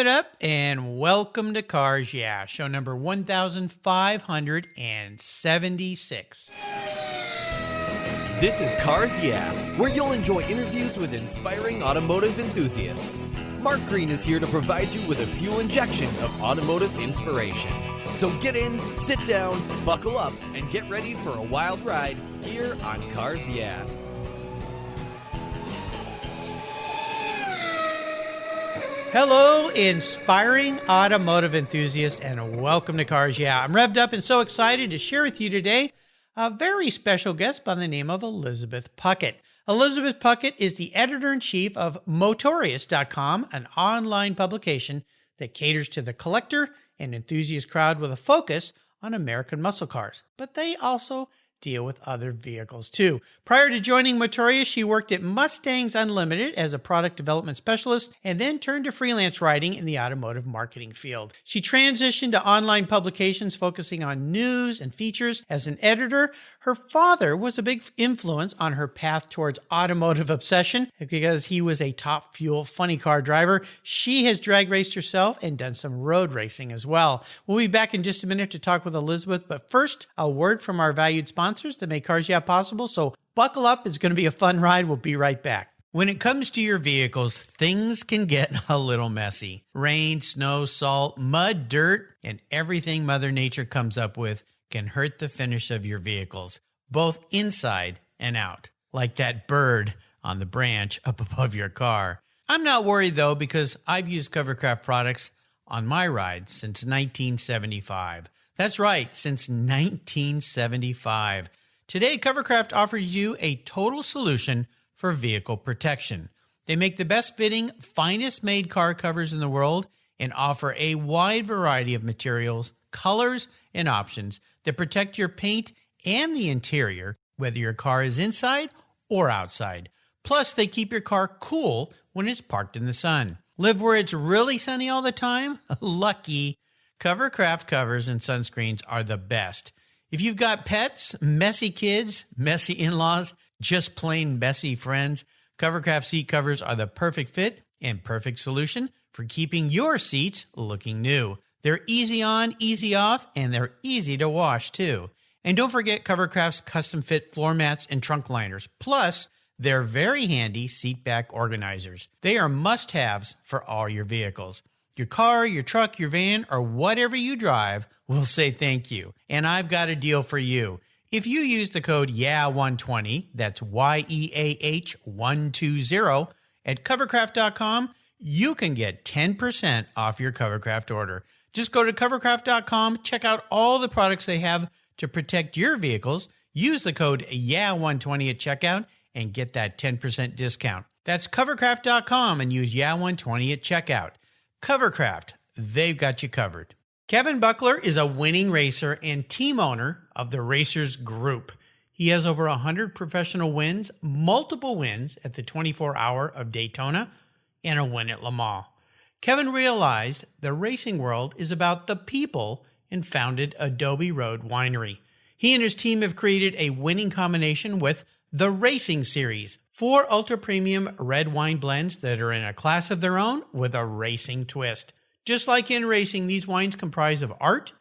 it up and welcome to Cars Yeah, show number 1576. This is Cars Yeah, where you'll enjoy interviews with inspiring automotive enthusiasts. Mark Green is here to provide you with a fuel injection of automotive inspiration. So get in, sit down, buckle up, and get ready for a wild ride here on Cars Yeah. Hello, inspiring automotive enthusiasts, and welcome to Cars Yeah. I'm revved up and so excited to share with you today a very special guest by the name of Elizabeth Puckett. Elizabeth Puckett is the editor-in-chief of Motorious.com, an online publication that caters to the collector and enthusiast crowd with a focus on American muscle cars. But they also deal with other vehicles too. Prior to joining Motorious, she worked at Mustangs Unlimited as a product development specialist and then turned to freelance writing in the automotive marketing field. She transitioned to online publications focusing on news and features as an editor. Her father was a big influence on her path towards automotive obsession because he was a top fuel funny car driver. She has drag raced herself and done some road racing as well. We'll be back in just a minute to talk with Elizabeth, but first, a word from our valued sponsors that make Cars Yeah possible, so buckle up. It's going to be a fun ride. We'll be right back. When it comes to your vehicles, things can get a little messy. Rain, snow, salt, mud, dirt, and everything Mother Nature comes up with can hurt the finish of your vehicles, both inside and out, like that bird on the branch up above your car. I'm not worried though, because I've used Covercraft products on my ride since 1975. That's right, since 1975. Today, Covercraft offers you a total solution for vehicle protection. They make the best fitting, finest made car covers in the world and offer a wide variety of materials, colors, and options that protect your paint and the interior, whether your car is inside or outside. Plus, they keep your car cool when it's parked in the sun. Live where it's really sunny all the time? Lucky. Covercraft covers and sunscreens are the best. If you've got pets, messy kids, messy in-laws, just plain messy friends, Covercraft seat covers are the perfect fit and perfect solution for keeping your seats looking new. They're easy on, easy off, and they're easy to wash too. And don't forget Covercraft's custom fit floor mats and trunk liners. Plus, they're very handy seat back organizers. They are must-haves for all your vehicles. Your car, your truck, your van, or whatever you drive will say thank you. And I've got a deal for you. If you use the code YEAH120, that's YEAH120, at Covercraft.com, you can get 10% off your Covercraft order. Just go to Covercraft.com, check out all the products they have to protect your vehicles, use the code YEAH120 at checkout, and get that 10% discount. That's Covercraft.com and use YEAH120 at checkout. Covercraft, they've got you covered. Kevin Buckler is a winning racer and team owner of the Racers Group. He has over 100 professional wins, multiple wins at the 24-hour of Daytona, and a win at Le Mans. Kevin realized the racing world is about the people and founded Adobe Road Winery. He and his team have created a winning combination with the Racing Series, 4 ultra-premium red wine blends that are in a class of their own with a racing twist. Just like in racing, these wines comprise of art,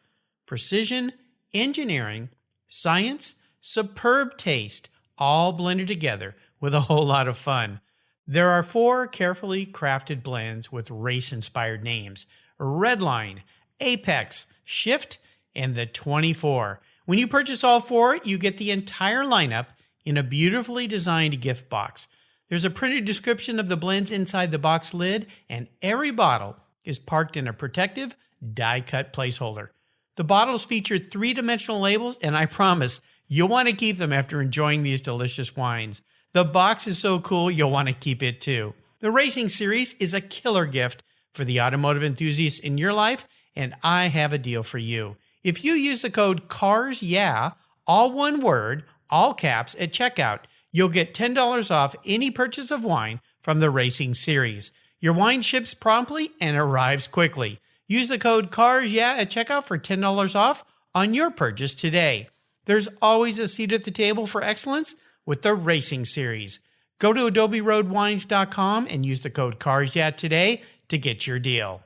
precision, engineering, science, superb taste, all blended together with a whole lot of fun. There are 4 carefully crafted blends with race-inspired names: Redline, Apex, Shift, and the 24. When you purchase all 4, you get the entire lineup in a beautifully designed gift box. There's a printed description of the blends inside the box lid, and every bottle is parked in a protective, die-cut placeholder. The bottles feature 3-dimensional labels, and I promise you'll want to keep them after enjoying these delicious wines. The box is so cool, you'll want to keep it too. The Racing Series is a killer gift for the automotive enthusiasts in your life, and I have a deal for you. If you use the code CARSYEAH, all one word, all caps, at checkout, you'll get $10 off any purchase of wine from the Racing Series. Your wine ships promptly and arrives quickly. Use the code CARSYEAH at checkout for $10 off on your purchase today. There's always a seat at the table for excellence with the Racing Series. Go to AdobeRoadWines.com and use the code CARSYEAH today to get your deal.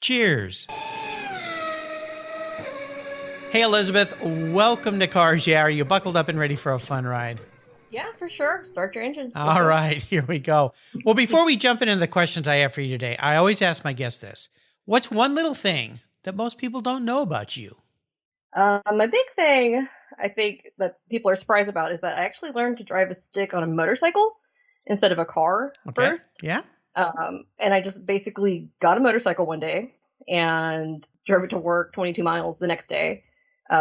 Cheers. Hey, Elizabeth, welcome to Cars Yeah. Are you buckled up and ready for a fun ride? Yeah, for sure. Start your engine. All right, here we go. Well, before we jump into the questions I have for you today, I always ask my guests this. What's one little thing that most people don't know about you? My big thing, I think, that people are surprised about is that I actually learned to drive a stick on a motorcycle instead of a car first. Yeah. And I just basically got a motorcycle one day and drove it to work 22 miles the next day.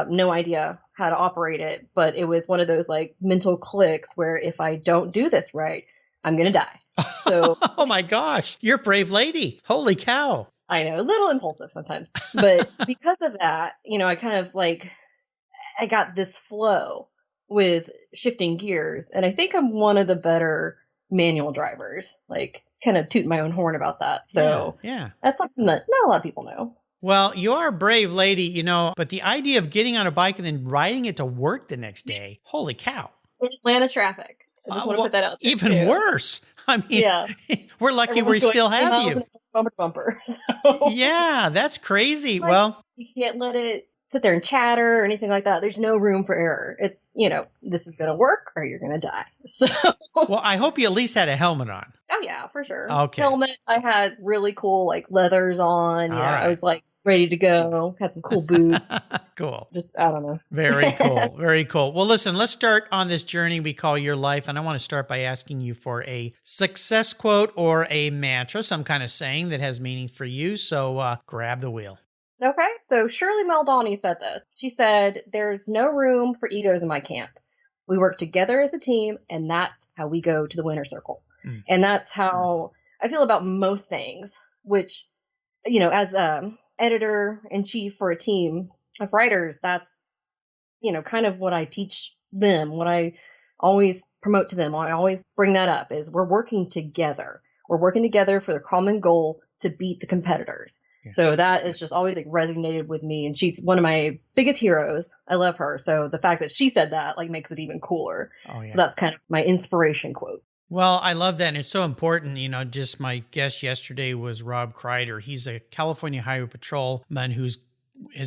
No idea how to operate it, but it was one of those like mental clicks where if I don't do this right, I'm going to die. So, oh my gosh, you're a brave lady. Holy cow. I know, a little impulsive sometimes, but because of that, I kind of I got this flow with shifting gears. And I think I'm one of the better manual drivers, kind of tooting my own horn about that. So yeah. That's something that not a lot of people know. Well, you are a brave lady, but the idea of getting on a bike and then riding it to work the next day, holy cow. In Atlanta traffic. I just want to put that out there. Even worse. I mean, we're lucky Everyone's we still have you. Bumper to bumper. So. Yeah, that's crazy. Well, you can't let it sit there and chatter or anything like that. There's no room for error. It's, this is going to work or you're going to die. So. Well, I hope you at least had a helmet on. Oh, yeah, for sure. Okay. Helmet. I had really cool, leathers on. Right. I was, ready to go. Had some cool boots. Cool. Just, I don't know. Very cool. Very cool. Well, listen, let's start on this journey we call your life. And I want to start by asking you for a success quote or a mantra, some kind of saying that has meaning for you. So grab the wheel. Okay. So Shirley Maldani said this. She said, "There's no room for egos in my camp. We work together as a team, and that's how we go to the winner's circle." And that's how I feel about most things, which, as editor-in-chief for a team of writers, that's, kind of what I teach them, what I always promote to them. I always bring that up is we're working together. We're working together for the common goal to beat the competitors. Yeah. So that is just always resonated with me. And she's one of my biggest heroes. I love her. So the fact that she said that makes it even cooler. Oh, yeah. So that's kind of my inspiration quote. Well, I love that. And it's so important. Just my guest yesterday was Rob Kreider. He's a California Highway Patrolman has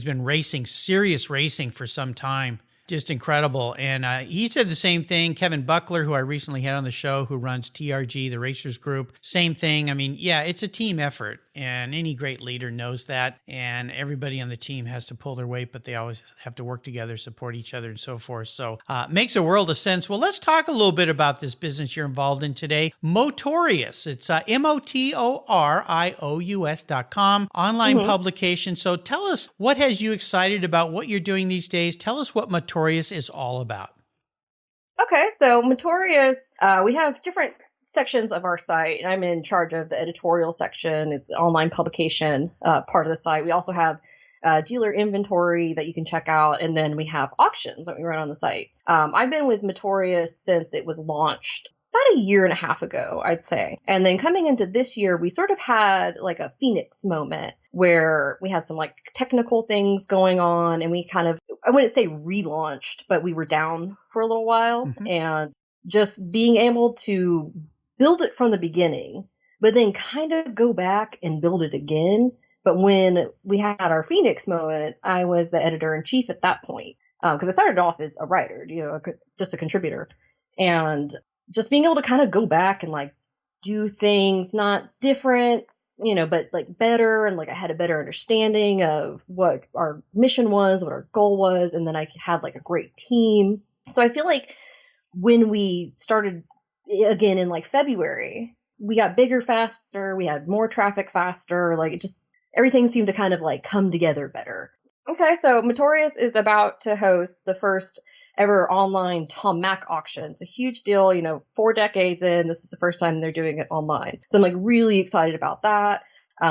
been serious racing for some time. Just incredible. And he said the same thing. Kevin Buckler, who I recently had on the show, who runs TRG, the Racers Group, same thing. I mean, yeah, it's a team effort. And any great leader knows that. And everybody on the team has to pull their weight, but they always have to work together, support each other, and so forth. So makes a world of sense. Well, let's talk a little bit about this business you're involved in today. Motorious. It's motorious.com, online publication. So tell us, what has you excited about what you're doing these days? Tell us what Motorious is all about. Okay, so Motorious, we have different sections of our site, and I'm in charge of the editorial section. It's an online publication part of the site. We also have dealer inventory that you can check out, and then we have auctions that we run on the site. I've been with Motorious since it was launched about a year and a half ago, I'd say. And then coming into this year, we sort of had a Phoenix moment where we had some technical things going on, and we kind of, I wouldn't say relaunched, but we were down for a little while. And just being able to build it from the beginning, but then kind of go back and build it again. But when we had our Phoenix moment, I was the editor-in-chief at that point, because I started off as a writer, just a contributor. And just being able to kind of go back and do things not different, but better, and I had a better understanding of what our mission was, what our goal was, and then I had a great team. So I feel when we started again in February, we got bigger faster, we had more traffic faster, it just everything seemed to kind of come together better. Okay, so Motorious is about to host the first ever online Tom Mack auction. It's a huge deal, 4 decades in, this is the first time they're doing it online. So I'm really excited about that.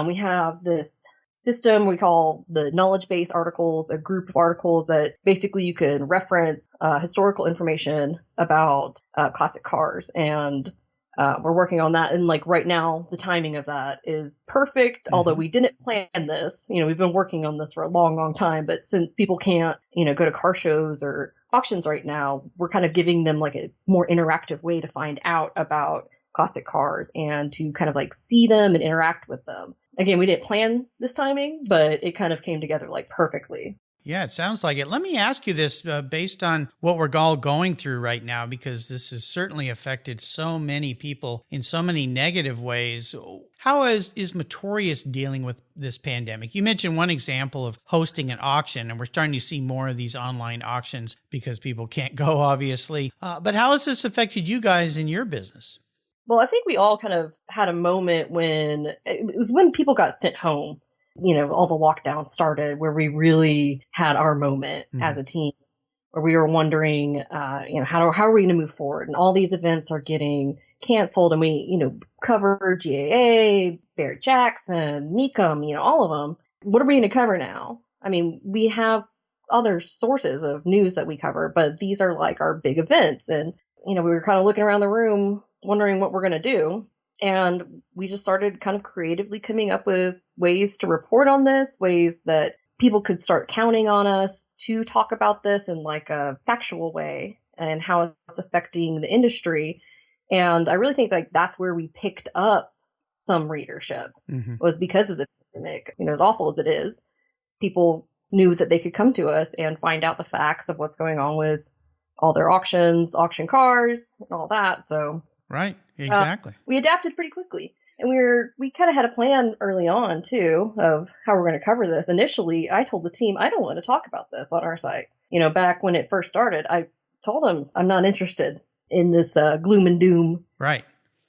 We have this system we call the knowledge base articles, a group of articles that basically you can reference historical information about classic cars. And we're working on that. And right now, the timing of that is perfect. Although we didn't plan this, we've been working on this for a long, long time. But since people can't, go to car shows or auctions right now, we're kind of giving them a more interactive way to find out about classic cars and to kind of like see them and interact with them. Again, we didn't plan this timing, but it kind of came together like perfectly. Yeah, it sounds like it. Let me ask you this based on what we're all going through right now, because this has certainly affected so many people in so many negative ways. How is Motorius dealing with this pandemic? You mentioned one example of hosting an auction, and we're starting to see more of these online auctions because people can't go, obviously. But how has this affected you guys in your business? Well, I think we all kind of had a moment when it was when people got sent home. All the lockdowns started where we really had our moment as a team, where we were wondering, how are we going to move forward? And all these events are getting canceled, and we, cover GAA, Barrett Jackson, Mecum, all of them. What are we going to cover now? I mean, we have other sources of news that we cover, but these are like our big events. And, we were kind of looking around the room, wondering what we're going to do. And we just started kind of creatively coming up with ways to report on this, ways that people could start counting on us to talk about this in like a factual way and how it's affecting the industry. And I really think like that's where we picked up some readership was because of the pandemic. As awful as it is, people knew that they could come to us and find out the facts of what's going on with all their auctions, auction cars, and all that. So right, exactly. We adapted pretty quickly. And we kind of had a plan early on, too, of how we're going to cover this. Initially, I told the team, I don't want to talk about this on our site. Back when it first started, I told them I'm not interested in this gloom and doom, right,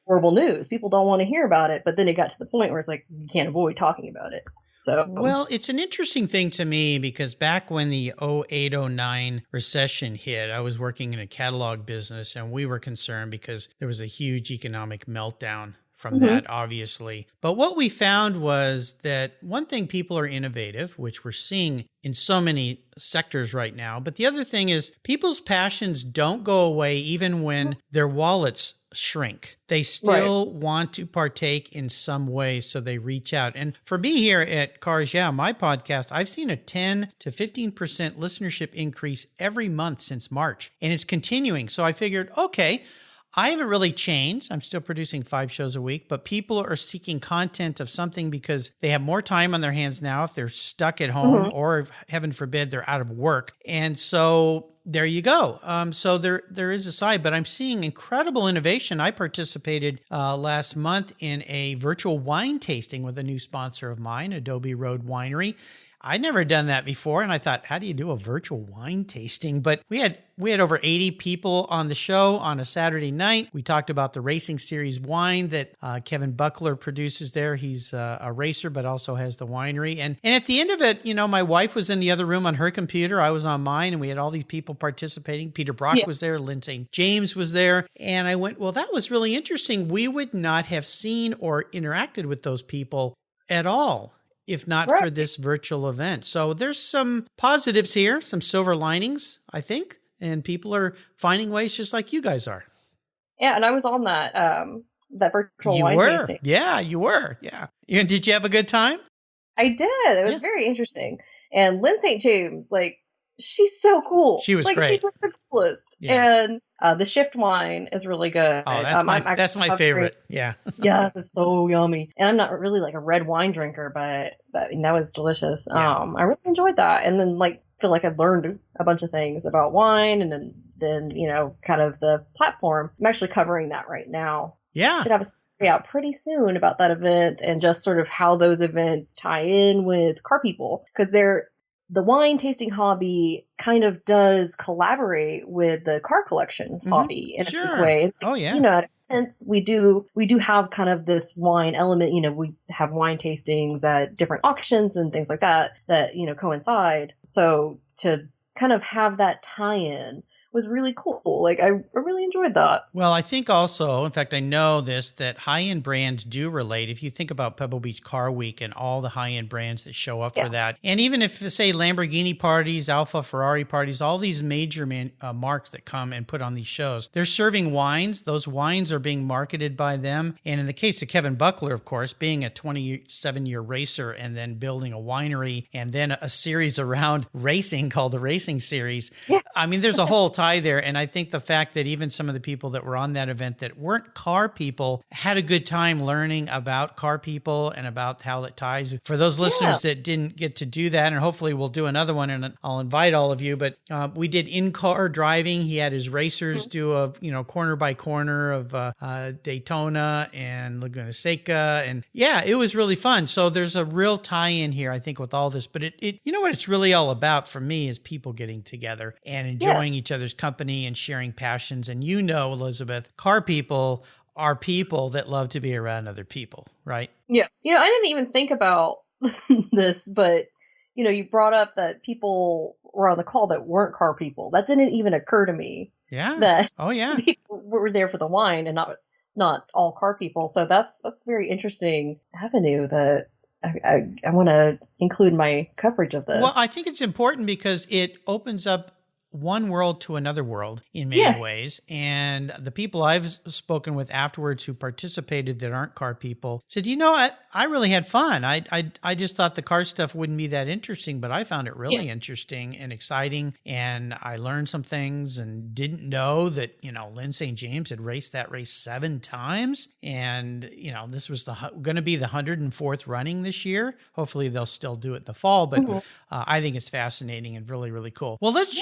horrible news. People don't want to hear about it. But then it got to the point where it's like, you can't avoid talking about it. So, well, it's an interesting thing to me because back when the 08-09 recession hit, I was working in a catalog business, and we were concerned because there was a huge economic meltdown from that, obviously. But what we found was that one thing, people are innovative, which we're seeing in so many sectors right now. But the other thing is people's passions don't go away even when their wallets shrink. They still want to partake in some way, so they reach out. And for me here at Cars Yeah, my podcast, I've seen a 10 to 15% listenership increase every month since March, and it's continuing. So I figured, okay, I haven't really changed. I'm still producing 5 shows a week, but people are seeking content of something because they have more time on their hands now if they're stuck at home or, heaven forbid, they're out of work. And so there you go. So there is a side, but I'm seeing incredible innovation. I participated last month in a virtual wine tasting with a new sponsor of mine, Adobe Road Winery. I'd never done that before, and I thought, how do you do a virtual wine tasting? But we had over 80 people on the show on a Saturday night. We talked about the racing series wine that Kevin Buckler produces there. He's a racer, but also has the winery. And at the end of it, my wife was in the other room on her computer. I was on mine, and we had all these people participating. Peter Brock was there. Lynn St. James was there. And I went, well, that was really interesting. We would not have seen or interacted with those people at all if not for this virtual event. So there's some positives here, some silver linings, I think, and people are finding ways just like you guys are. Yeah, and I was on that virtual wine tasting. Yeah, you were. Yeah. And did you have a good time? I did. It was very interesting. And Lynn St. James, she's so cool. She was great. She's the coolest. Yeah. And the shift wine is really good. Oh, that's my favorite. Yeah. Yeah, it's so yummy. And I'm not really a red wine drinker, but that was delicious. Yeah. I really enjoyed that. And then feel like I learned a bunch of things about wine, and then kind of the platform. I'm actually covering that right now. Yeah. Should have a story out pretty soon about that event and just sort of how those events tie in with car people, because the wine tasting hobby kind of does collaborate with the car collection hobby in a big way. Oh yeah. Hence we do have kind of this wine element. We have wine tastings at different auctions and things like that coincide. So to kind of have that tie-in was really cool. I really enjoyed that. Well, I think also, in fact, I know this, that high-end brands do relate. If you think about Pebble Beach Car Week and all the high-end brands that show up for that, and even if, say, Lamborghini parties, Alfa Ferrari parties, all these major marks that come and put on these shows, they're serving wines. Those wines are being marketed by them. And in the case of Kevin Buckler, of course, being a 27-year racer and then building a winery and then a series around racing called the Racing Series, I mean, there's a whole tie there. And I think the fact that even some of the people that were on that event that weren't car people had a good time learning about car people and about how it ties. For those listeners that didn't get to do that, and hopefully we'll do another one, and I'll invite all of you, but we did in-car driving. He had his racers do a, corner by corner of Daytona and Laguna Seca. And yeah, it was really fun. So there's a real tie-in here, I think, with all this. But it what it's really all about for me is people getting together and enjoying each other's company and sharing passions. And Elizabeth, car people are people that love to be around other people, right? Yeah. I didn't even think about this, but, you brought up that people were on the call that weren't car people. That didn't even occur to me. Yeah. That people were there for the wine and not all car people. So that's a very interesting avenue that I want to include in my coverage of this. Well, I think it's important because it opens up one world to another world in many ways. And the people I've spoken with afterwards who participated that aren't car people said, I really had fun. I just thought the car stuff wouldn't be that interesting, but I found it really interesting and exciting. And I learned some things and didn't know that, Lynn St. James had raced that race 7 times. And, this was going to be the 104th running this year. Hopefully they'll still do it in the fall, but I think it's fascinating and really, really cool. Well, let's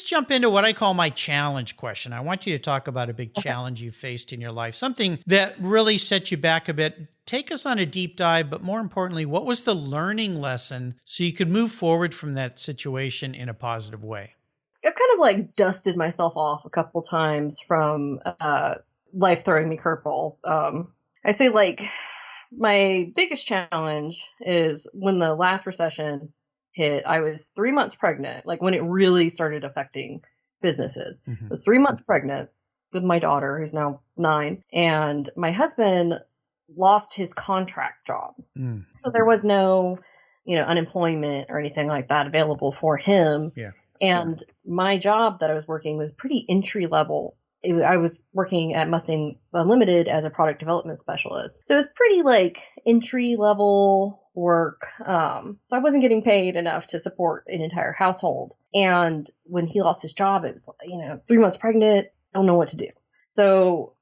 jump into what I call my challenge question. I want you to talk about a big challenge you faced in your life, something that really set you back a bit. Take us on a deep dive, but more importantly, what was the learning lesson so you could move forward from that situation in a positive way? I've kind of dusted myself off a couple times from life throwing me curveballs. I say my biggest challenge is when the last recession hit. I was 3 months pregnant, when it really started affecting businesses. I was 3 months pregnant with my daughter, who's now 9, and my husband lost his contract job. So there was no, unemployment or anything like that available for him. Yeah. And my job that I was working was pretty entry level. I was working at Mustangs Unlimited as a product development specialist. So it was pretty entry level work. So I wasn't getting paid enough to support an entire household. And when he lost his job, it was, 3 months pregnant. I don't know what to do. So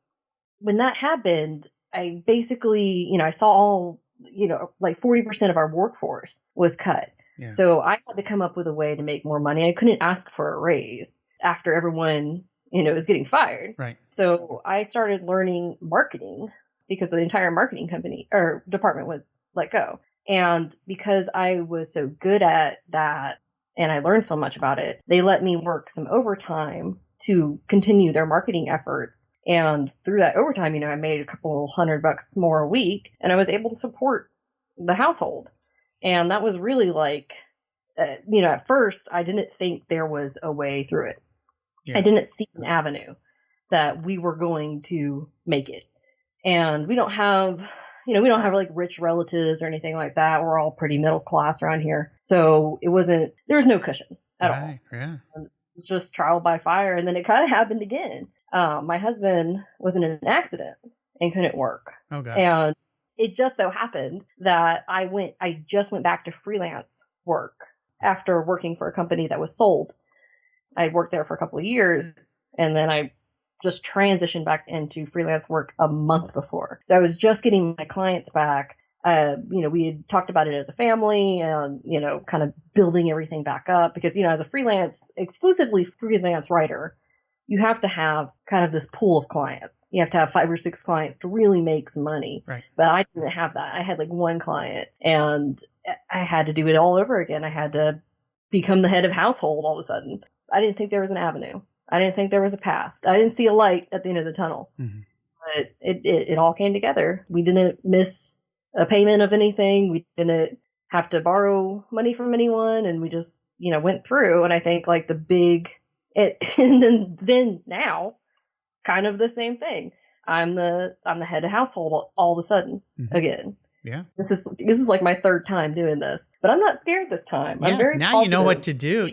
when that happened, I basically, I saw all, 40% of our workforce was cut. Yeah. So I had to come up with a way to make more money. I couldn't ask for a raise after everyone was getting fired. Right. So I started learning marketing because the entire marketing company or department was let go. And because I was so good at that and I learned so much about it, they let me work some overtime to continue their marketing efforts. And through that overtime, I made a couple $100 more a week and I was able to support the household. And that was really at first I didn't think there was a way through it. Yeah. I didn't see an avenue that we were going to make it. And we don't have rich relatives or anything like that. We're all pretty middle class around here. So there was no cushion at all. Yeah. It's just trial by fire. And then it kind of happened again. My husband was in an accident and couldn't work. Oh, gosh. And it just so happened that I just went back to freelance work after working for a company that was sold. I worked there for a couple of years and then I just transitioned back into freelance work a month before. So I was just getting my clients back. We had talked about it as a family and, kind of building everything back up because, as a exclusively freelance writer, you have to have kind of this pool of clients. You have to have 5 or 6 clients to really make some money. Right. But I didn't have that. I had one client and I had to do it all over again. I had to become the head of household all of a sudden. I didn't think there was an avenue. I didn't think there was a path. I didn't see a light at the end of the tunnel. Mm-hmm. But it all came together. We didn't miss a payment of anything. We didn't have to borrow money from anyone. And we just, went through. And I think and then now kind of the same thing. I'm the head of household all of a sudden again. Yeah. This is my 3rd time doing this, but I'm not scared this time. Yeah, I'm very now positive. You know what to do.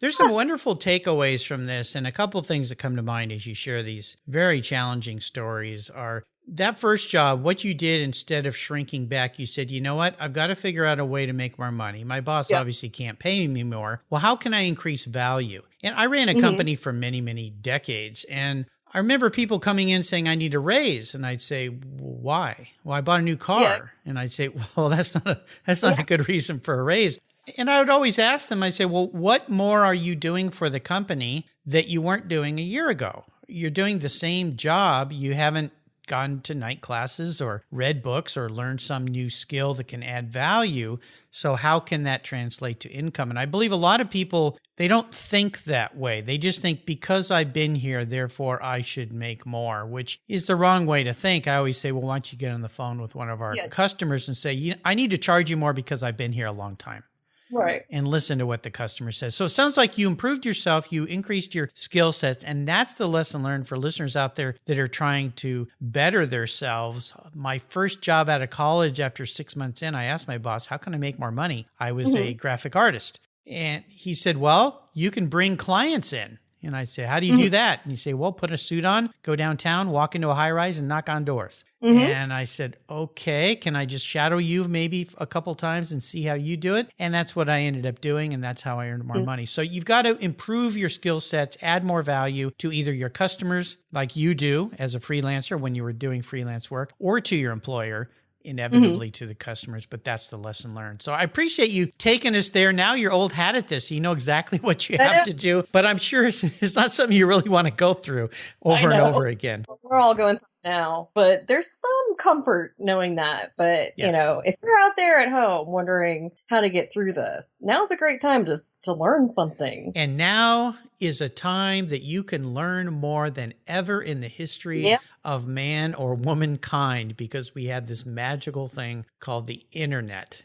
There's some wonderful takeaways from this, and a couple things that come to mind as you share these very challenging stories are That first job, what you did instead of shrinking back, you said, you know what? I've got to figure out a way to make more money. My boss obviously can't pay me more. Well, how can I increase value? And I ran a company for many, many decades. And I remember people coming in saying, I need a raise. And I'd say, why? Well, I bought a new car. Yeah. And I'd say, well, that's not a good reason for a raise. And I would always ask them, I say, well, what more are you doing for the company that you weren't doing a year ago? You're doing the same job. You haven't gone to night classes or read books or learned some new skill that can add value. So how can that translate to income? And I believe a lot of people, they don't think that way. They just think because I've been here, therefore I should make more, which is the wrong way to think. I always say, well, why don't you get on the phone with one of our customers and say, I need to charge you more because I've been here a long time. Right. And listen to what the customer says. So it sounds like you improved yourself, you increased your skill sets, and that's the lesson learned for listeners out there that are trying to better themselves. My first job out of college, after 6 months in, I asked my boss, how can I make more money? I was a graphic artist. And he said, well, you can bring clients in. And I'd say, how do you do that? And he'd say, well, put a suit on, go downtown, walk into a high rise and knock on doors. And I said, okay, can I just shadow you maybe a couple times and see how you do it? And that's what I ended up doing. And that's how I earned more money. So you've got to improve your skill sets, add more value to either your customers like you do as a freelancer when you were doing freelance work, or to your employer, inevitably to the customers, but that's the lesson learned. So I appreciate you taking us there. Now you're old hat at this. You know exactly what you have to do, but I'm sure it's not something you really want to go through over and over again. We're all going through it now, but there's some comfort knowing that. But, you know, if you're out there at home wondering how to get through this, now's a great time to learn something. And now is a time that you can learn more than ever in the history of man or womankind, because we have this magical thing called the internet.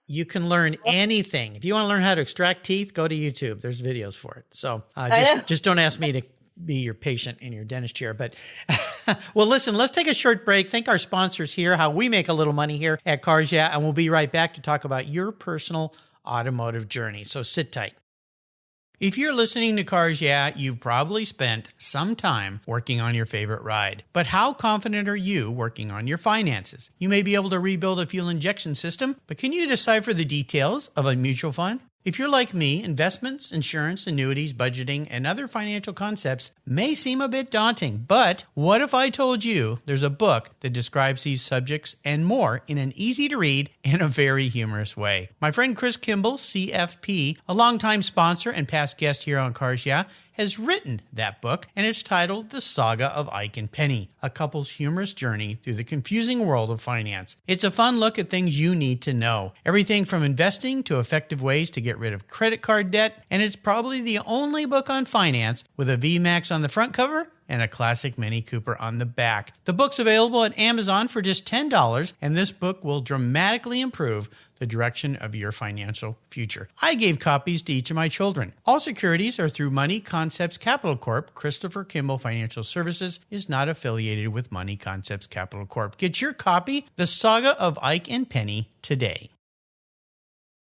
You can learn anything. If you want to learn how to extract teeth, go to YouTube. There's videos for it. So just don't ask me to be your patient in your dentist chair. But well, listen, let's take a short break. Thank our sponsors here, how we make a little money here at Cars Yeah, and we'll be right back to talk about your personal automotive journey. So sit tight. If you're listening to Cars Yeah, you've probably spent some time working on your favorite ride. But how confident are you working on your finances? You may be able to rebuild a fuel injection system, but can you decipher the details of a mutual fund? If you're like me, investments, insurance, annuities, budgeting, and other financial concepts may seem a bit daunting, but what if I told you there's a book that describes these subjects and more in an easy-to-read and a very humorous way? My friend Chris Kimball, CFP, a longtime sponsor and past guest here on Cars Yeah, has written that book, and it's titled The Saga of Eicken, a couple's humorous journey through the confusing world of finance. It's a fun look at things you need to know. Everything from investing to effective ways to get rid of credit card debt, and it's probably the only book on finance with a VMAX on the front cover and a classic Mini Cooper on the back. The book's available at Amazon for just $10, and this book will dramatically improve the direction of your financial future. I gave copies to each of my children. All securities are through Money Concepts Capital Corp. Christopher Kimball Financial Services is not affiliated with Money Concepts Capital Corp. Get your copy, The Saga of Eicken, today.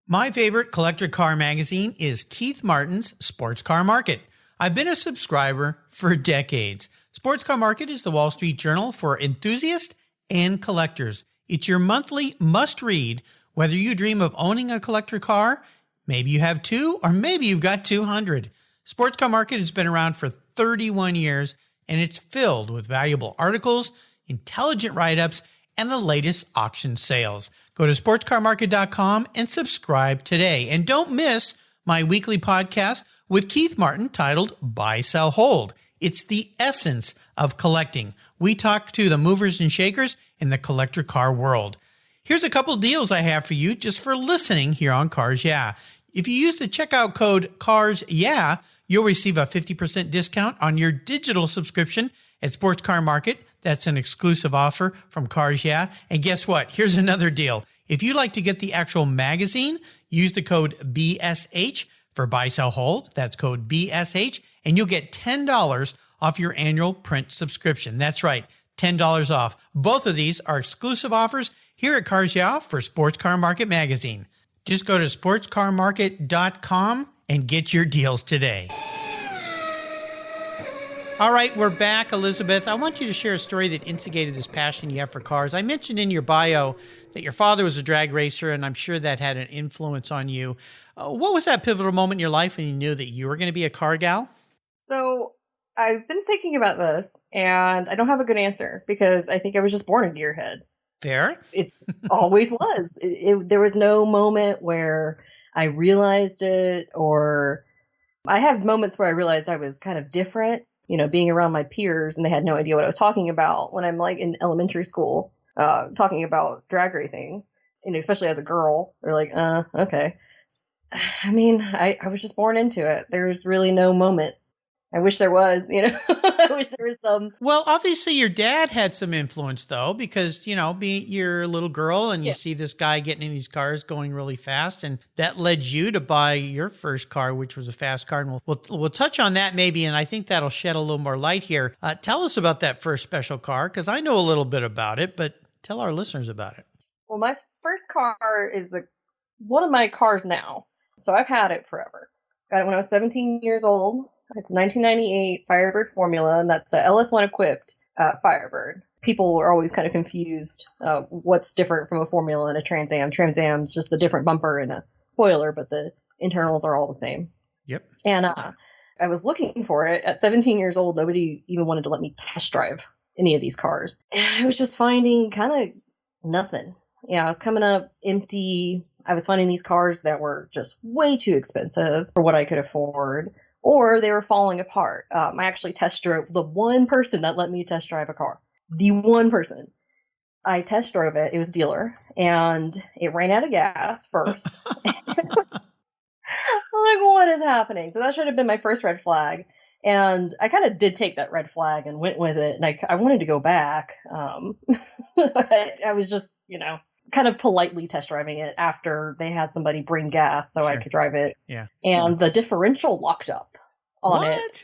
My favorite collector car magazine is Keith Martin's Sports Car Market. I've been a subscriber for decades. Sports Car Market is the Wall Street Journal for enthusiasts and collectors. It's your monthly must-read, whether you dream of owning a collector car, maybe you have two, or maybe you've got 200. Sports Car Market has been around for 31 years, and it's filled with valuable articles, intelligent write-ups, and the latest auction sales. Go to sportscarmarket.com and subscribe today. And don't miss my weekly podcast with Keith Martin titled Buy, Sell, Hold. It's the essence of collecting. We talk to the movers and shakers in the collector car world. Here's a couple deals I have for you just for listening here on Cars Yeah. If you use the checkout code Cars Yeah, you'll receive a 50% discount on your digital subscription at Sports Car Market. That's an exclusive offer from Cars Yeah. And guess what? Here's another deal. If you'd like to get the actual magazine, use the code BSH for Buy, Sell, Hold. That's code BSH, and you'll get $10 off your annual print subscription. That's right, $10 off. Both of these are exclusive offers here at Cars Yeah for Sports Car Market Magazine. Just go to sportscarmarket.com and get your deals today. All right, we're back, Elizabeth. I want you to share a story that instigated this passion you have for cars. I mentioned in your bio that your father was a drag racer, and I'm sure that had an influence on you. What was that pivotal moment in your life when you knew that you were going to be a car gal? So I've been thinking about this, and I don't have a good answer because I think I was just born a gearhead. Fair. It always was. There was no moment where I realized it, or I have moments where I realized I was kind of different, being around my peers and they had no idea what I was talking about when I'm like in elementary school, talking about drag racing, especially as a girl. They're like, okay. I mean, I was just born into it. There's really no moment. I wish there was, I wish there was some. Well, obviously your dad had some influence though, because, you're a little girl and you see this guy getting in these cars going really fast. And that led you to buy your first car, which was a fast car. And we'll touch on that maybe. And I think that'll shed a little more light here. Tell us about that first special car, because I know a little bit about it, but tell our listeners about it. Well, my first car is one of my cars now. So I've had it forever. Got it when I was 17 years old. It's 1998 Firebird Formula, and that's a LS1 equipped Firebird. People are always kind of confused what's different from a Formula and a Trans Am. Trans Am's just a different bumper and a spoiler, but the internals are all the same. Yep. And I was looking for it. At 17 years old, nobody even wanted to let me test drive any of these cars. And I was just finding kind of nothing. Yeah, I was coming up empty. I was finding these cars that were just way too expensive for what I could afford. Or they were falling apart. I actually test drove the one person that let me test drive a car. The one person. I test drove it. It was a dealer. And it ran out of gas first. I'm like, what is happening? So that should have been my first red flag. And I kind of did take that red flag and went with it. And I wanted to go back. I was just, kind of politely test driving it after they had somebody bring gas so I could drive it. Yeah. And the differential locked up on it.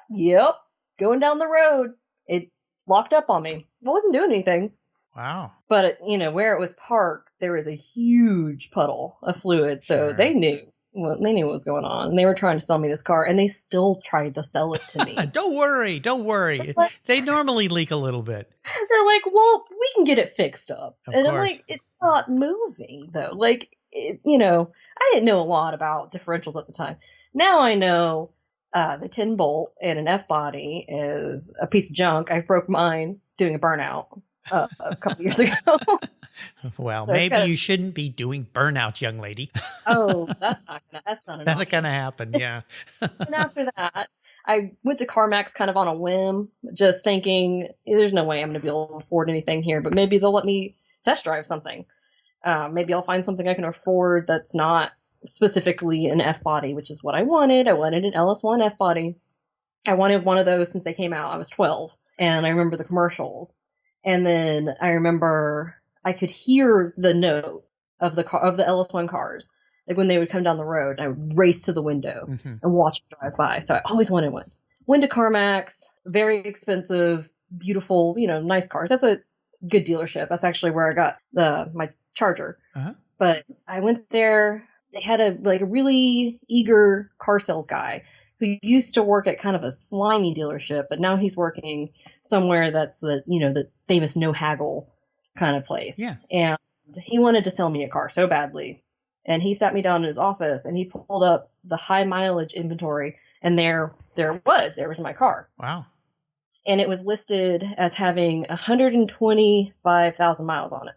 Yep. Going down the road, it locked up on me. I wasn't doing anything. Wow. But, where it was parked, there was a huge puddle of fluid. So they knew what was going on. And they were trying to sell me this car, and they still tried to sell it to me. Don't worry. They normally leak a little bit. They're like, well, we can get it fixed up. Of and course. I'm like, it's not moving, though. Like, I didn't know a lot about differentials at the time. Now I know the 10 bolt and an F body is a piece of junk. I broke mine doing a burnout a couple years ago. Well, So maybe you shouldn't be doing burnout, young lady. Oh, that's not That'll kind of happen, yeah. And after that, I went to CarMax kind of on a whim, just thinking, there's no way I'm going to be able to afford anything here, but maybe they'll let me test drive something. Maybe I'll find something I can afford that's not specifically an F body, which is what I wanted. I wanted an LS1 F body. I wanted one of those since they came out. I was 12, and I remember the commercials. And then I remember I could hear the note of the LS1 cars. Like when they would come down the road, I would race to the window and watch it drive by. So I always wanted one. Went to CarMax, very expensive, beautiful, nice cars. That's a good dealership. That's actually where I got my Charger. Uh-huh. But I went there. They had a really eager car sales guy who used to work at kind of a slimy dealership, but now he's working somewhere that's the famous no haggle kind of place. Yeah. And he wanted to sell me a car so badly. And he sat me down in his office and he pulled up the high mileage inventory, and there was my car. Wow. And it was listed as having 125,000 miles on it.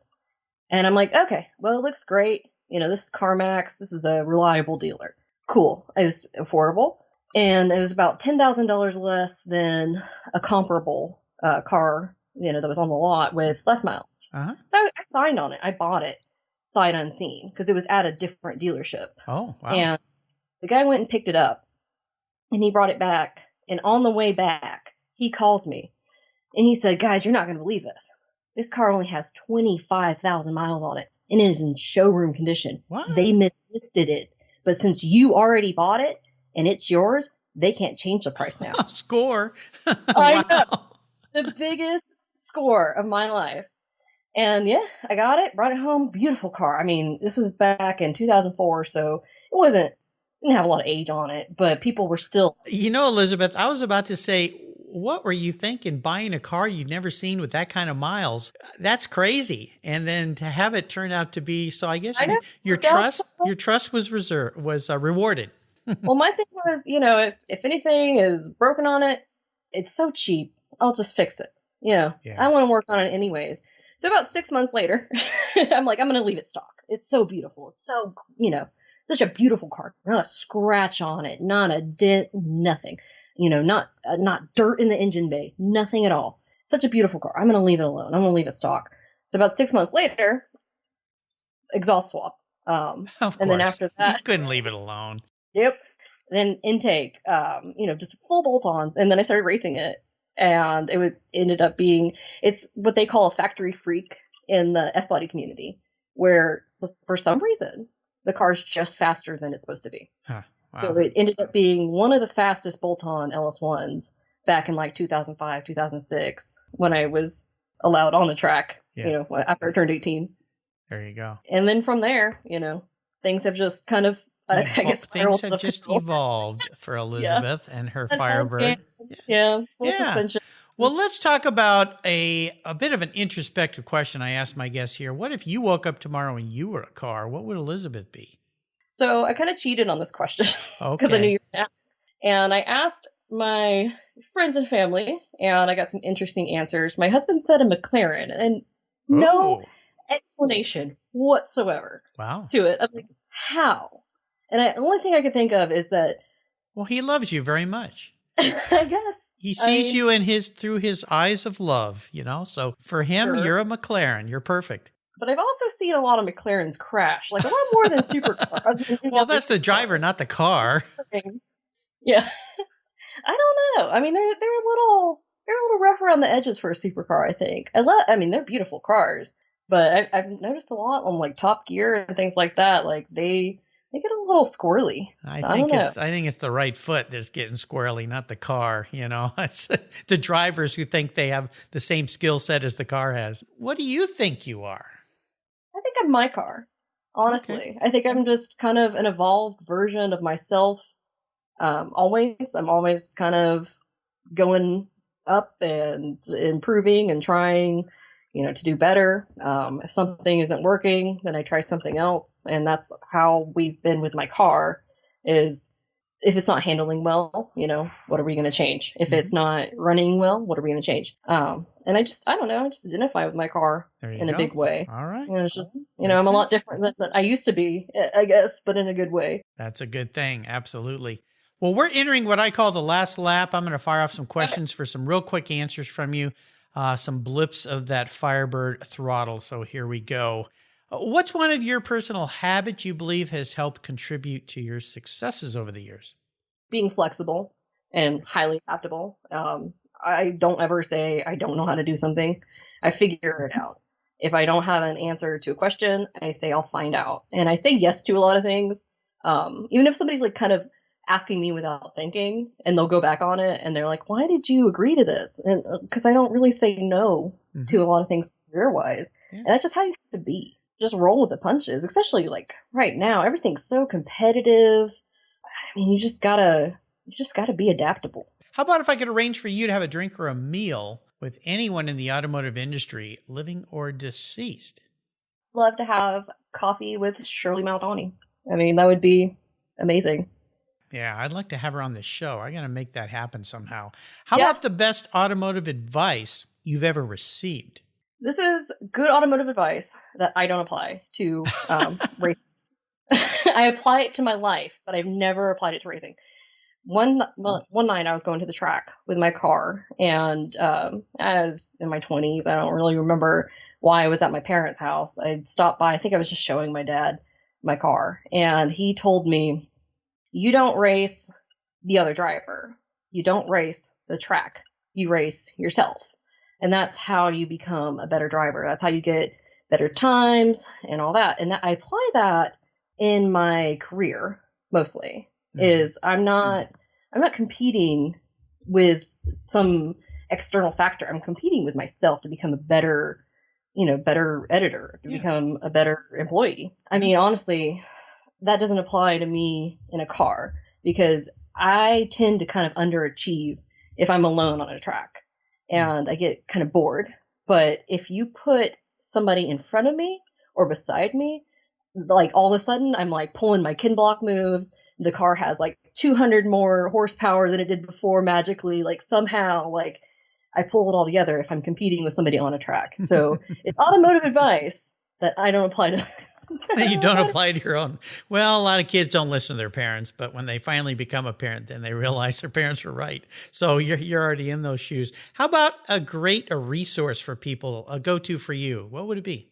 And I'm like, okay, well, it looks great. This is CarMax. This is a reliable dealer. Cool. It was affordable. And it was about $10,000 less than a comparable car, that was on the lot with less mileage. Uh-huh. So I signed on it. I bought it sight unseen because it was at a different dealership. Oh, wow. And the guy went and picked it up and he brought it back. And on the way back, he calls me and he said, guys, you're not going to believe this. This car only has 25,000 miles on it and it is in showroom condition. What? They mislisted it. But since you already bought it and it's yours, they can't change the price now. Score. I know. The biggest score of my life. And yeah, I got it, brought it home. Beautiful car. I mean, this was back in 2004, so didn't have a lot of age on it, but people were still. Elizabeth, I was about to say, what were you thinking buying a car you'd never seen with that kind of miles? That's crazy. And then to have it turn out to be, so I guess your trust was rewarded. Well, my thing was, if anything is broken on it, it's so cheap. I'll just fix it. I want to work on it anyways. So about 6 months later, I'm like, I'm going to leave it stock. It's so beautiful. It's so, such a beautiful car. Not a scratch on it, not a dent, nothing. Not dirt in the engine bay, nothing at all. Such a beautiful car. I'm going to leave it alone. I'm going to leave it stock. So about 6 months later, exhaust swap. Of course. And then after that, you couldn't leave it alone. Yep. Then intake, just full bolt-ons. And then I started racing it. And ended up being, it's what they call a factory freak in the F-body community, where for some reason, the car's just faster than it's supposed to be. Huh. Wow. So it ended up being one of the fastest bolt-on LS1s back in like 2005, 2006, when I was allowed on the track, after I turned 18. There you go. And then from there, things have just kind of, I guess, things have just evolved for Elizabeth and her Firebird. Yeah. Suspension. Well, let's talk about a bit of an introspective question I asked my guests here. What if you woke up tomorrow and you were a car? What would Elizabeth be? So I kind of cheated on this question because Okay. I knew you were going to ask. And I asked my friends and family, and I got some interesting answers. My husband said a McLaren, and no explanation whatsoever to it. I'm like, how? And the only thing I could think of is that... Well, he loves you very much. I guess. He sees you through his eyes of love, So for him, Sure. You're a McLaren. You're perfect. But I've also seen a lot of McLarens crash, like a lot more than supercars. Well, that's the driver, not the car. Yeah. I don't know. I mean, they're a little rough around the edges for a supercar, I think. They're beautiful cars, but I've noticed a lot on like Top Gear and things like that. Like they get a little squirrely. I think it's the right foot that's getting squirrely, not the car. It's the drivers who think they have the same skill set as the car has. What do you think you are? I think I'm my car. Honestly, okay. I think I'm just kind of an evolved version of myself. I'm always kind of going up and improving and trying, to do better. If something isn't working, then I try something else. And that's how we've been with my car is if it's not handling well, what are we going to change? If it's not running well, what are we going to change? And I don't know. I just identify with my car in a big way. All right. And it's just, I'm a lot different than I used to be, I guess, but in a good way. That's a good thing. Absolutely. Well, we're entering what I call the last lap. I'm going to fire off some questions for some real quick answers from you. Some blips of that Firebird throttle. So here we go. What's one of your personal habits you believe has helped contribute to your successes over the years? Being flexible and highly adaptable. I don't ever say I don't know how to do something. I figure it out. If I don't have an answer to a question, I say I'll find out. And I say yes to a lot of things. Even if somebody's like kind of asking me without thinking, and they'll go back on it and they're like, why did you agree to this? And because I don't really say no to a lot of things career-wise. Yeah. And that's just how you have to be. Just roll with the punches, especially like right now. Everything's so competitive. I mean, you just gotta be adaptable. How about if I could arrange for you to have a drink or a meal with anyone in the automotive industry, living or deceased? Love to have coffee with Shirley Maldani. I mean, that would be amazing. Yeah, I'd like to have her on the show. I got to make that happen somehow. How about the best automotive advice you've ever received? This is good automotive advice that I don't apply to racing. I apply it to my life, but I've never applied it to racing. One night I was going to the track with my car, and I was in my 20s. I don't really remember why I was at my parents' house. I stopped by. I think I was just showing my dad my car, and he told me, you don't race the other driver. You don't race the track. You race yourself. And that's how you become a better driver. That's how you get better times and all that. And I apply that in my career mostly. Is I'm not competing with some external factor. I'm competing with myself to become a better editor, to become a better employee. I mean, honestly, that doesn't apply to me in a car because I tend to kind of underachieve if I'm alone on a track and I get kind of bored. But if you put somebody in front of me or beside me, like all of a sudden I'm like pulling my kin block moves. The car has like 200 more horsepower than it did before magically. Like somehow, like I pull it all together if I'm competing with somebody on a track. So it's automotive advice that I don't apply to. You don't apply to your own. Well, a lot of kids don't listen to their parents, but when they finally become a parent, then they realize their parents were right. So you're already in those shoes. How about a resource for people, a go-to for you? What would it be?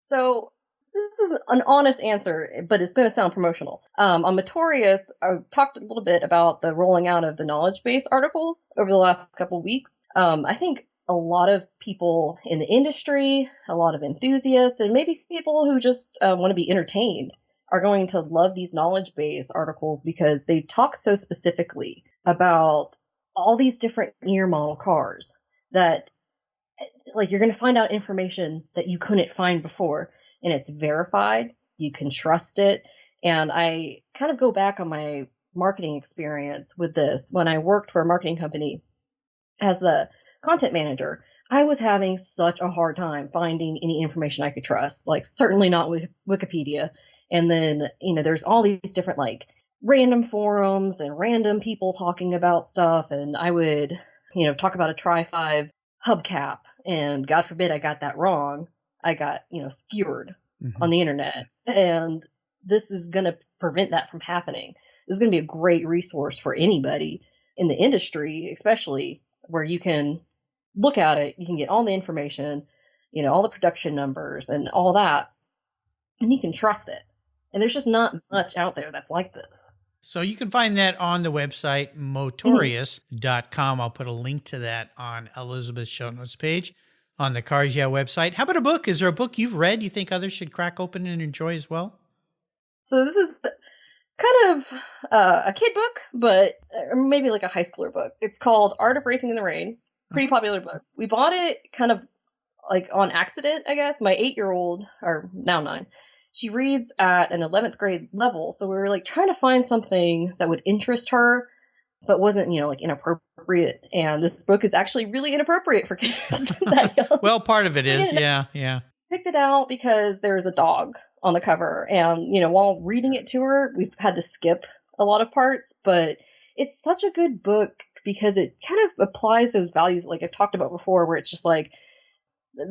So this is an honest answer, but it's going to sound promotional. On Motorious, I talked a little bit about the rolling out of the knowledge base articles over the last couple of weeks. I think a lot of people in the industry, a lot of enthusiasts, and maybe people who just want to be entertained are going to love these knowledge base articles because they talk so specifically about all these different year model cars that like you're going to find out information that you couldn't find before, and it's verified. You can trust it. And I kind of go back on my marketing experience with this. When I worked for a marketing company as the content manager, I was having such a hard time finding any information I could trust, like certainly not with Wikipedia. And then, there's all these different like random forums and random people talking about stuff. And I would, talk about a Tri-5 hubcap, and God forbid I got that wrong. I got, skewered on the internet. And this is going to prevent that from happening. This is going to be a great resource for anybody in the industry, especially where you can look at it, you can get all the information, all the production numbers and all that, and you can trust it. And there's just not much out there that's like this. So you can find that on the website, motorious.com. I'll put a link to that on Elizabeth's show notes page on the Cars Yeah website. How about a book? Is there a book you've read you think others should crack open and enjoy as well? So this is kind of a kid book, but maybe like a high schooler book. It's called Art of Racing in the Rain. Pretty popular book. We bought it kind of like on accident, I guess. My 8-year-old, or now 9, she reads at an 11th grade level. So we were like trying to find something that would interest her, but wasn't, like inappropriate. And this book is actually really inappropriate for kids that young. Well, part of it is, yeah. Picked it out because there's a dog on the cover. And, while reading it to her, we've had to skip a lot of parts, but it's such a good book because it kind of applies those values like I've talked about before, where it's just like,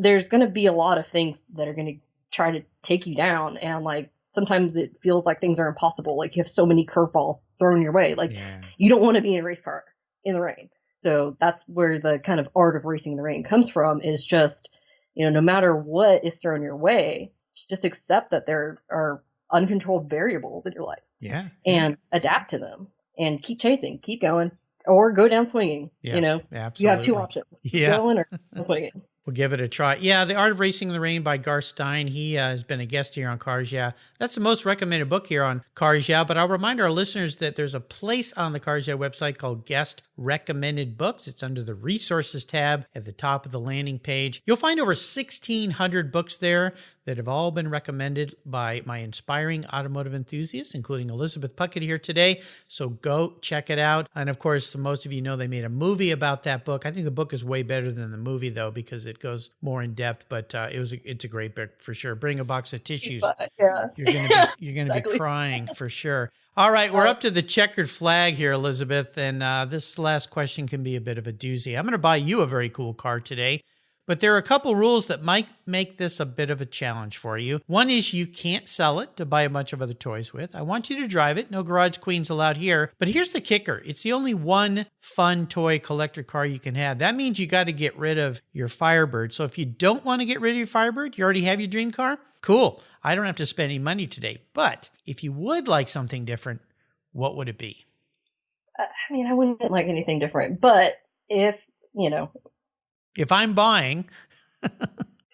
there's going to be a lot of things that are going to try to take you down. And like, sometimes it feels like things are impossible. Like you have so many curveballs thrown your way. Like you don't want to be in a race car in the rain. So that's where the kind of art of racing in the rain comes from, is just, no matter what is thrown your way, just accept that there are uncontrolled variables in your life. And adapt to them and keep chasing, keep going, or go down swinging. Absolutely. You have 2 options. Going or swinging. We'll give it a try. Yeah, The Art of Racing in the Rain by Garth Stein. He has been a guest here on Cars Yeah. That's the most recommended book here on Cars Yeah, but I'll remind our listeners that there's a place on the Cars Yeah website called Guest Recommended Books. It's under the Resources tab at the top of the landing page. You'll find over 1,600 books there that have all been recommended by my inspiring automotive enthusiasts, including Elizabeth Puckett here today. So go check it out. And of course, most of you know they made a movie about that book. I think the book is way better than the movie, though, because it goes more in depth. But it's a great book for sure. Bring a box of tissues. You're gonna be crying for sure. All right, we're up to the checkered flag here, Elizabeth, and this last question can be a bit of a doozy. I'm going to buy you a very cool car today. But there are a couple rules that might make this a bit of a challenge for you. One is you can't sell it to buy a bunch of other toys with. I want you to drive it. No garage queens allowed here. But here's the kicker. It's the only one fun toy collector car you can have. That means you got to get rid of your Firebird. So if you don't want to get rid of your Firebird, you already have your dream car? Cool. I don't have to spend any money today. But if you would like something different, what would it be? I wouldn't like anything different. But if I'm buying...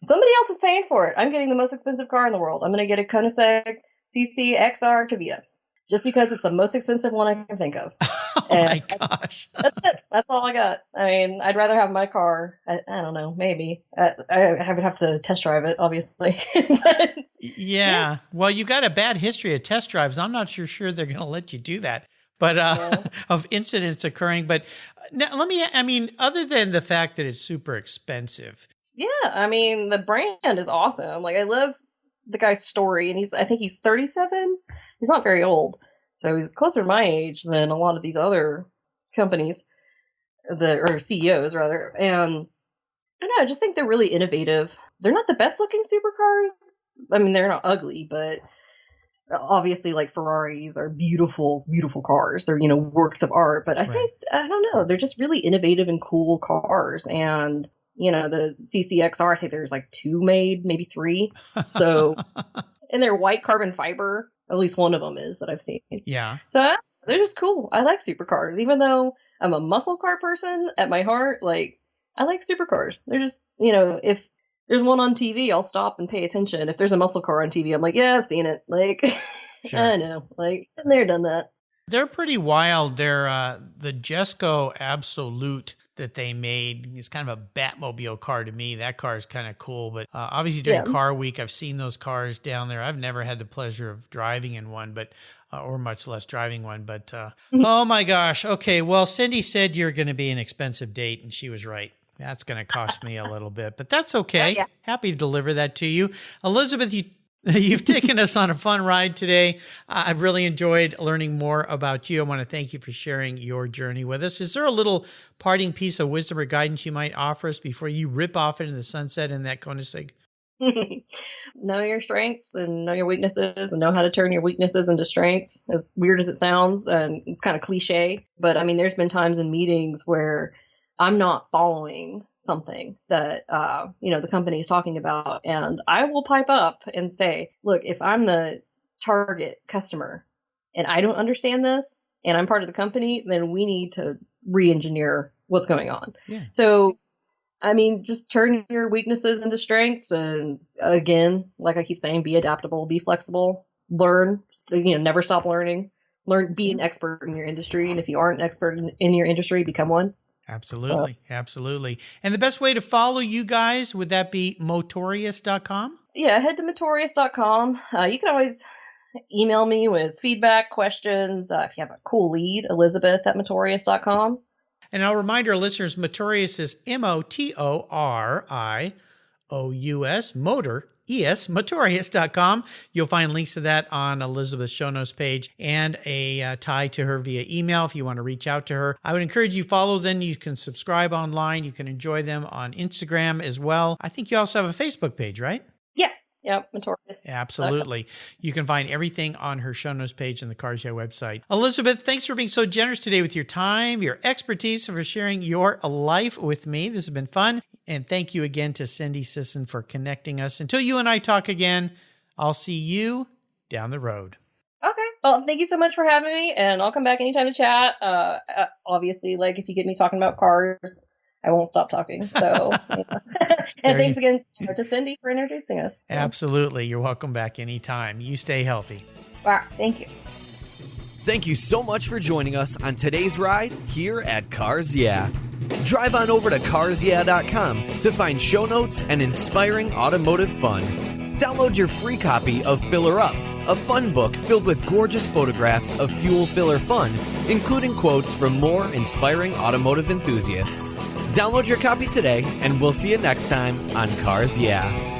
somebody else is paying for it. I'm getting the most expensive car in the world. I'm going to get a Koenigsegg CC XR Tavia. Just because it's the most expensive one I can think of. Oh my gosh. That's it. That's all I got. I'd rather have my car. I don't know, maybe. I would have to test drive it, obviously. Yeah. Well, you got a bad history of test drives. I'm not sure they're going to let you do that. but of incidents occurring. But now, other than the fact that it's super expensive. Yeah, I mean, the brand is awesome. Like, I love the guy's story, and I think he's 37. He's not very old, so he's closer to my age than a lot of these other companies, or CEOs rather. And I don't know, I just think they're really innovative. They're not the best looking supercars. I mean, they're not ugly, but obviously, like, Ferraris are beautiful, beautiful cars. They're, works of art. But I think, I don't know, they're just really innovative and cool cars. And the CCXR, I think there's like 2 made, maybe 3. So, and they're white carbon fiber. At least one of them is that I've seen. Yeah. So they're just cool. I like supercars, even though I'm a muscle car person at my heart. Like, I like supercars. They're just, if there's one on TV, I'll stop and pay attention. If there's a muscle car on TV, I'm like, yeah, I've seen it. Like, sure. I know, like, I've never done that. They're pretty wild. They're the Jesco Absolute that they made is kind of a Batmobile car to me. That car is kind of cool, but obviously during Car Week, I've seen those cars down there. I've never had the pleasure of driving in one, but or much less driving one. But oh my gosh. Okay, well, Cindy said you're going to be an expensive date, and she was right. That's going to cost me a little bit, but that's okay. Yeah. Happy to deliver that to you. Elizabeth, you've taken us on a fun ride today. I've really enjoyed learning more about you. I want to thank you for sharing your journey with us. Is there a little parting piece of wisdom or guidance you might offer us before you rip off into the sunset in that Koenigsegg? Know your strengths and know your weaknesses and know how to turn your weaknesses into strengths. As weird as it sounds, and it's kind of cliche, but I mean, there's been times in meetings where I'm not following something that, the company is talking about. And I will pipe up and say, look, if I'm the target customer and I don't understand this and I'm part of the company, then we need to re-engineer what's going on. Yeah. So, I mean, just turn your weaknesses into strengths. And again, like I keep saying, be adaptable, be flexible, learn, never stop learning, be an expert in your industry. And if you aren't an expert in your industry, become one. Absolutely. Absolutely. And the best way to follow you guys, would that be motorious.com? Yeah, head to motorious.com. You can always email me with feedback, questions. If you have a cool lead, Elizabeth@motorious.com. And I'll remind our listeners, Motorious is MOTORIOUS, motor, ES, motorious.com. You'll find links to that on Elizabeth's show notes page and a tie to her via email if you want to reach out to her. I would encourage you to follow them. You can subscribe online. You can enjoy them on Instagram as well. I think you also have a Facebook page, right? Yeah. Yep, Notorious. Absolutely. You can find everything on her show notes page on the Cars Yeah website. Elizabeth, thanks for being so generous today with your time, your expertise, and for sharing your life with me. This has been fun. And thank you again to Cindy Sisson for connecting us. Until you and I talk again, I'll see you down the road. Okay. Well, thank you so much for having me, and I'll come back anytime to chat. Obviously, like, if you get me talking about cars, I won't stop talking. So, and thanks again to Cindy for introducing us. So. Absolutely. You're welcome back anytime. You stay healthy. All right. Thank you. Thank you so much for joining us on today's ride here at Cars Yeah. Drive on over to carsyeah.com to find show notes and inspiring automotive fun. Download your free copy of Filler Up, a fun book filled with gorgeous photographs of fuel filler fun, including quotes from more inspiring automotive enthusiasts. Download your copy today, and we'll see you next time on Cars Yeah.